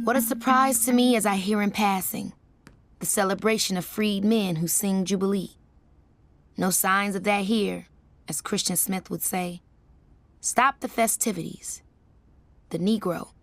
What a surprise to me as I hear in passing the celebration of freed men who sing Jubilee. No signs of that here, as Christian Smith would say. Stop the festivities. The Negro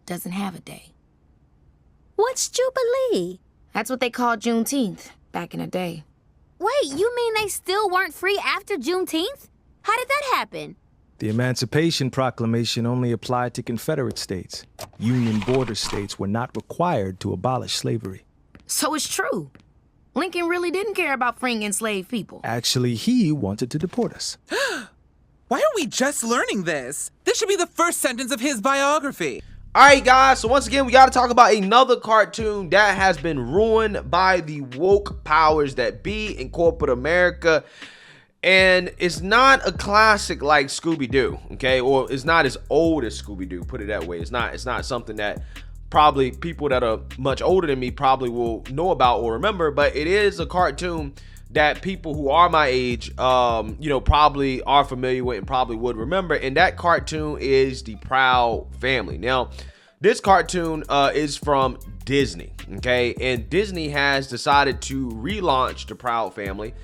doesn't have a day. What's Jubilee? That's what they called Juneteenth back in the day. Wait, you mean they still weren't free after Juneteenth? How did that happen? The Emancipation Proclamation only applied to Confederate states. Union border states were not required to abolish slavery. So it's true. Lincoln really didn't care about freeing enslaved people. Actually, he wanted to deport us. Why are we just learning this? This should be the first sentence of his biography. All right, guys, so once again, we got to talk about another cartoon that has been ruined by the woke powers that be in corporate America. And it's not a classic like Scooby-Doo, okay? Or it's not as old as Scooby-Doo, put it that way. It's not something that probably people that are much older than me probably will know about or remember, but it is a cartoon that people who are my age, probably are familiar with and probably would remember. And that cartoon is The Proud Family. Now, this cartoon is from Disney, okay? And Disney has decided to relaunch The Proud Family.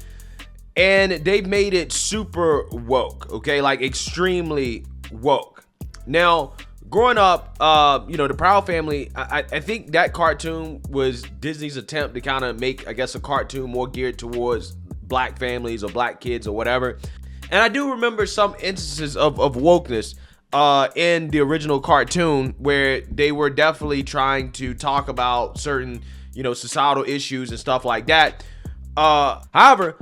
And they've made it super woke, okay? Like extremely woke. Now, growing up, The Proud Family, I think that cartoon was Disney's attempt to kind of make, I guess, a cartoon more geared towards black families or black kids or whatever. And I do remember some instances of wokeness in the original cartoon where they were definitely trying to talk about certain, societal issues and stuff like that. However,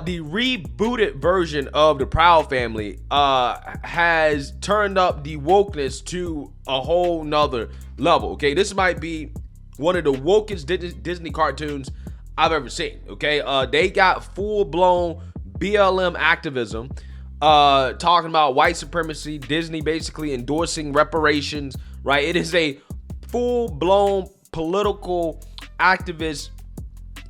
the rebooted version of The Proud Family has turned up the wokeness to a whole nother level, okay? This might be one of the wokest Disney cartoons I've ever seen, okay? They got full-blown BLM activism, talking about white supremacy, Disney basically endorsing reparations, right? It is a full-blown political activist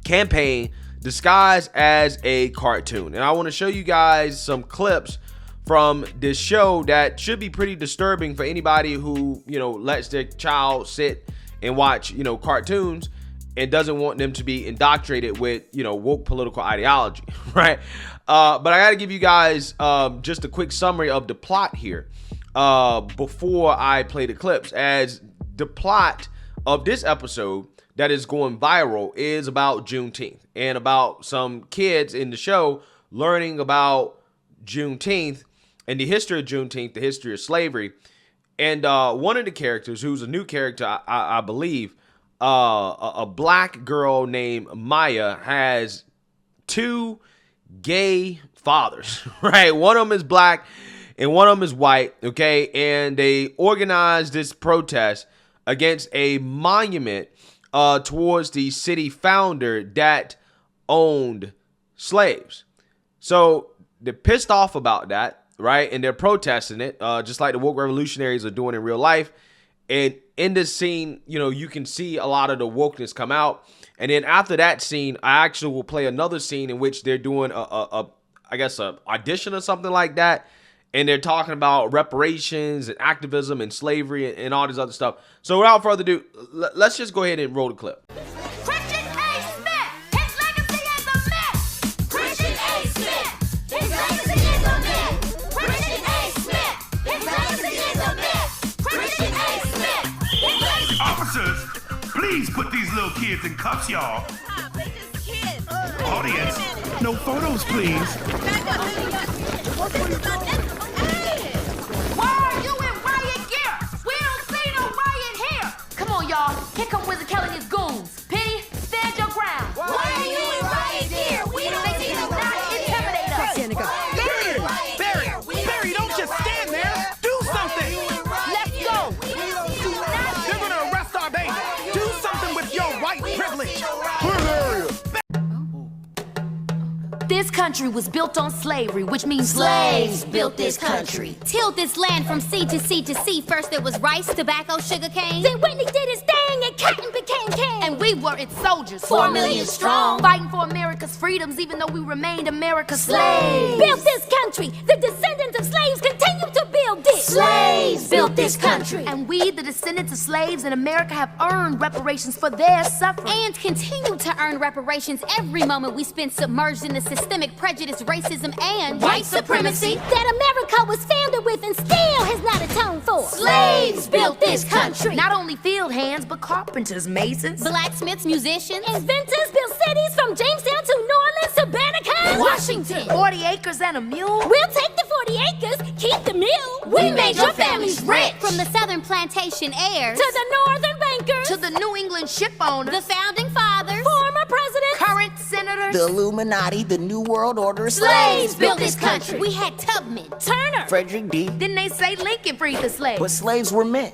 campaign disguised as a cartoon. And I want to show you guys some clips from this show that should be pretty disturbing for anybody who, lets their child sit and watch, cartoons and doesn't want them to be indoctrinated with, woke political ideology, right? But I got to give you guys just a quick summary of the plot here before I play the clips, as the plot of this episode that is going viral is about Juneteenth and about some kids in the show learning about Juneteenth and the history of Juneteenth, the history of slavery. And one of the characters, who's a new character, I believe, a black girl named Maya, has two gay fathers, right? One of them is black and one of them is white, okay? And they organized this protest against a monument towards the city founder that owned slaves. So they're pissed off about that, right? And they're protesting it, just like the woke revolutionaries are doing in real life. And in this scene, you can see a lot of the wokeness come out. And then after that scene, I actually will play another scene in which they're doing a audition or something like that. And they're talking about reparations and activism and slavery and all this other stuff. So without further ado, let's just go ahead and roll the clip. Christian A. Smith, his legacy is a myth. Christian A. Smith, his legacy is a myth. Christian A. Smith, his legacy is a myth. Christian A. Smith, his legacy. Officers, please put these little kids in cuffs, y'all. They just kids. Audience, no photos, please. Why are you in riot gear? We don't see no riot here. Come on, y'all. Here come Wizard Kelly and his goons. Penny, stand your ground. Why are you in riot gear? We don't see no riot. Intimidate us. Barry, don't just stand there. Do something. Let's go. They're gonna arrest our baby. Do something with your white privilege. This country was built on slavery, which means slaves built this country. Tilled this land from sea to sea to sea. First there was rice, tobacco, sugar cane. Then Whitney did his thing and cotton became king. And we were its soldiers, 4 million strong. fighting for America's freedoms, even though we remained America's slaves. Built this country. The descendants of slaves continue to build this. Slaves built this country. And we, the descendants of slaves in America, have earned reparations for their suffering. And continue to earn reparations every moment we spend submerged in the systemic prejudice, racism, and white supremacy that America was founded with and still has not atoned for. Slaves built this country. Not only field hands, but carpenters, masons, Blacksmiths, musicians, inventors built cities from Jamestown to New Orleans to Banneker, Washington. 40 acres and a mule. We'll take the 40 acres, keep the mule. We made your families rich. From the southern plantation heirs To the northern bankers. To the New England ship owners. the founding fathers, former presidents. Current senators. The Illuminati, the New World Order, slaves built this country. We had Tubman, Turner. Frederick D. Didn't they say Lincoln freed the slaves? But slaves were men.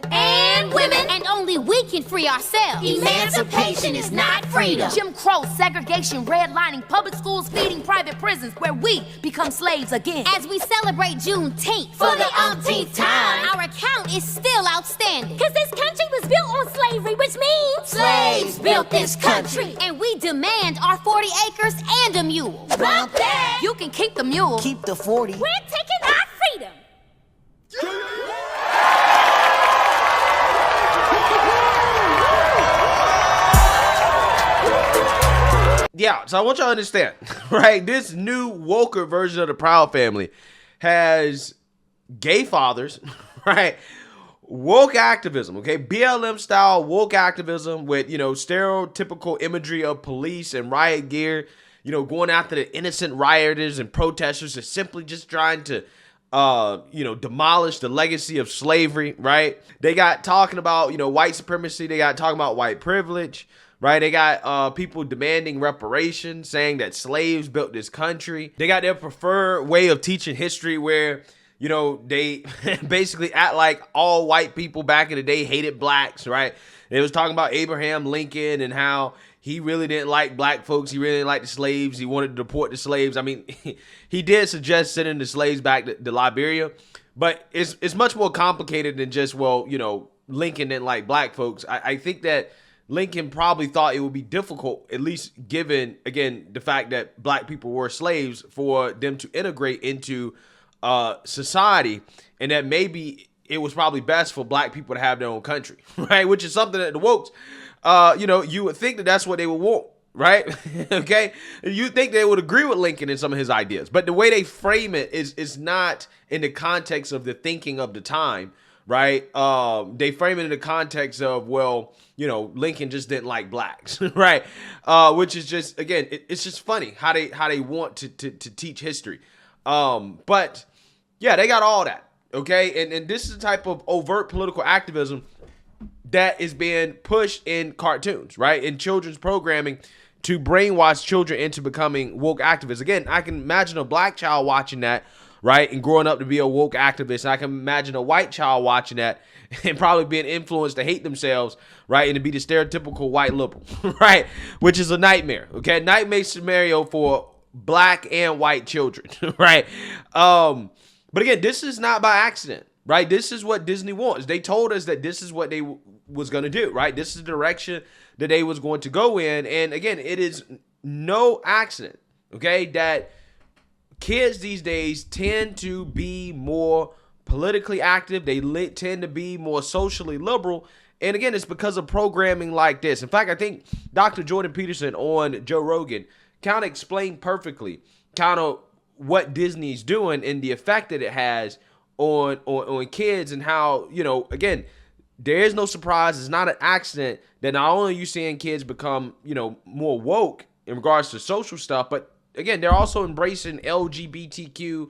and women, and only we can free ourselves. Emancipation is not freedom. Jim Crow, segregation, redlining, public schools feeding private prisons, where we become slaves again. As we celebrate Juneteenth For the umpteenth time. our account is still outstanding. Cause this country was built on slavery, which means Slaves built this country, and we demand our 40 acres and a mule. Bump that! You can keep the mule. Keep the 40. We're taking our freedom. Yeah, so I want y'all to understand, right? This new woker version of the Proud Family has gay fathers, right? Woke activism, okay? BLM style woke activism with, stereotypical imagery of police and riot gear, going after the innocent rioters and protesters is simply just trying to, demolish the legacy of slavery, right? They got talking about, white supremacy. They got talking about white privilege. Right, they got people demanding reparations, saying that slaves built this country. They got their preferred way of teaching history where, they basically act like all white people back in the day hated blacks, right? They was talking about Abraham Lincoln and how he really didn't like black folks. He really didn't like the slaves. He wanted to deport the slaves. I mean, he did suggest sending the slaves back to Liberia, but it's much more complicated than just, Lincoln didn't like black folks. I think that Lincoln probably thought it would be difficult, at least given, again, the fact that black people were slaves, for them to integrate into society, and that maybe it was probably best for black people to have their own country, right? Which is something that the wokes, you would think that that's what they would want, right? Okay? You think they would agree with Lincoln in some of his ideas, but the way they frame it is not in the context of the thinking of the time, right? They frame it in the context of, Lincoln just didn't like blacks, right? Which is just, again, it's just funny how they want to teach history. But yeah, they got all that, okay? And this is the type of overt political activism that is being pushed in cartoons, right? In children's programming to brainwash children into becoming woke activists. Again, I can imagine a black child watching that, right, and growing up to be a woke activist. And I can imagine a white child watching that and probably being influenced to hate themselves, right, and to be the stereotypical white liberal, right, which is a nightmare, okay? Nightmare scenario for black and white children, right? But again, this is not by accident, right? This is what Disney wants. They told us that this is what they was going to do, right? This is the direction that they was going to go in. And again, it is no accident, okay, that kids these days tend to be more politically active. They tend to be more socially liberal. And again, it's because of programming like this. In fact, I think Dr. Jordan Peterson on Joe Rogan kind of explained perfectly kind of what Disney's doing and the effect that it has on kids, and how, again, there is no surprise. It's not an accident that not only are you seeing kids become, more woke in regards to social stuff, but again, they're also embracing LGBTQ,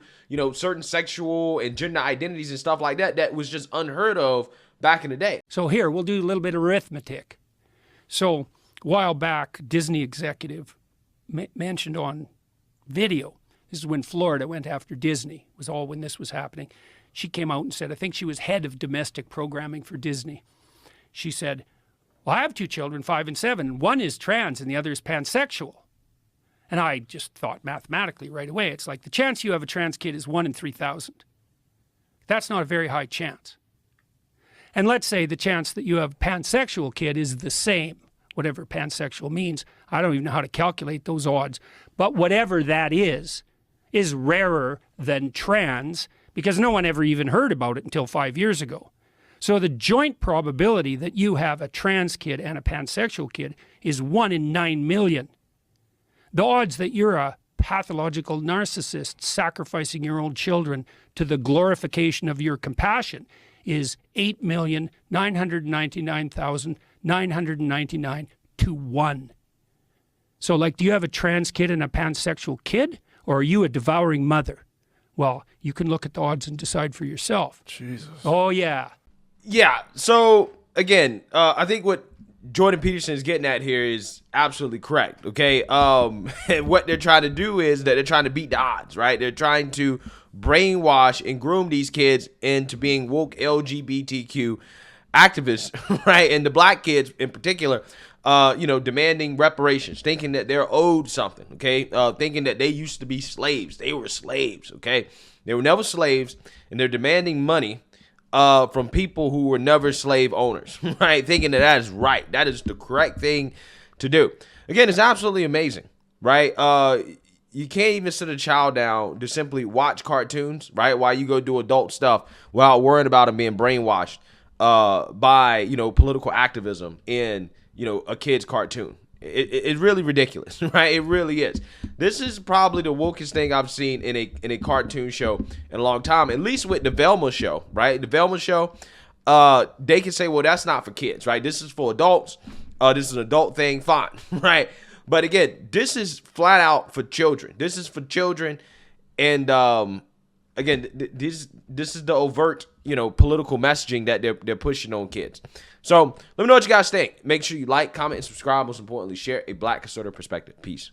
certain sexual and gender identities and stuff like that was just unheard of back in the day. So here, we'll do a little bit of arithmetic. So a while back, Disney executive mentioned on video, this is when Florida went after Disney, was all when this was happening. She came out and said, I think she was head of domestic programming for Disney. She said, well, I have 2 children, 5 and 7. One is trans and the other is pansexual. And I just thought mathematically right away, it's like the chance you have a trans kid is 1 in 3,000. That's not a very high chance. And let's say the chance that you have a pansexual kid is the same, whatever pansexual means. I don't even know how to calculate those odds. But whatever that is rarer than trans, because no one ever even heard about it until 5 years ago. So the joint probability that you have a trans kid and a pansexual kid is 1 in 9 million. The odds that you're a pathological narcissist sacrificing your own children to the glorification of your compassion is 8,999,999 to 1. So, like, do you have a trans kid and a pansexual kid, or are you a devouring mother? Well, you can look at the odds and decide for yourself. Jesus. Oh, yeah. Yeah. So again, I think what Jordan Peterson is getting at here is absolutely correct. Okay. What they're trying to do is that they're trying to beat the odds, right? They're trying to brainwash and groom these kids into being woke LGBTQ activists, right? And the black kids in particular, demanding reparations, thinking that they're owed something, okay? Thinking that they used to be slaves. They were slaves, okay? They were never slaves, and they're demanding money from people who were never slave owners, right? Thinking that is right. That is the correct thing to do. Again, it's absolutely amazing, right? You can't even sit a child down to simply watch cartoons, right? While you go do adult stuff without worrying about them being brainwashed by, political activism in, a kid's cartoon. It's really ridiculous, right? It really is. This is probably the wokest thing I've seen in a cartoon show in a long time, at least with the Velma show, right? The Velma show, they can say, well, that's not for kids, right? This is for adults. This is an adult thing, fine, right? But again, this is flat out for children. This is for children. And again, this is the overt, political messaging that they're pushing on kids. So let me know what you guys think. Make sure you like, comment, and subscribe. Most importantly, share a Black conservative perspective. Peace.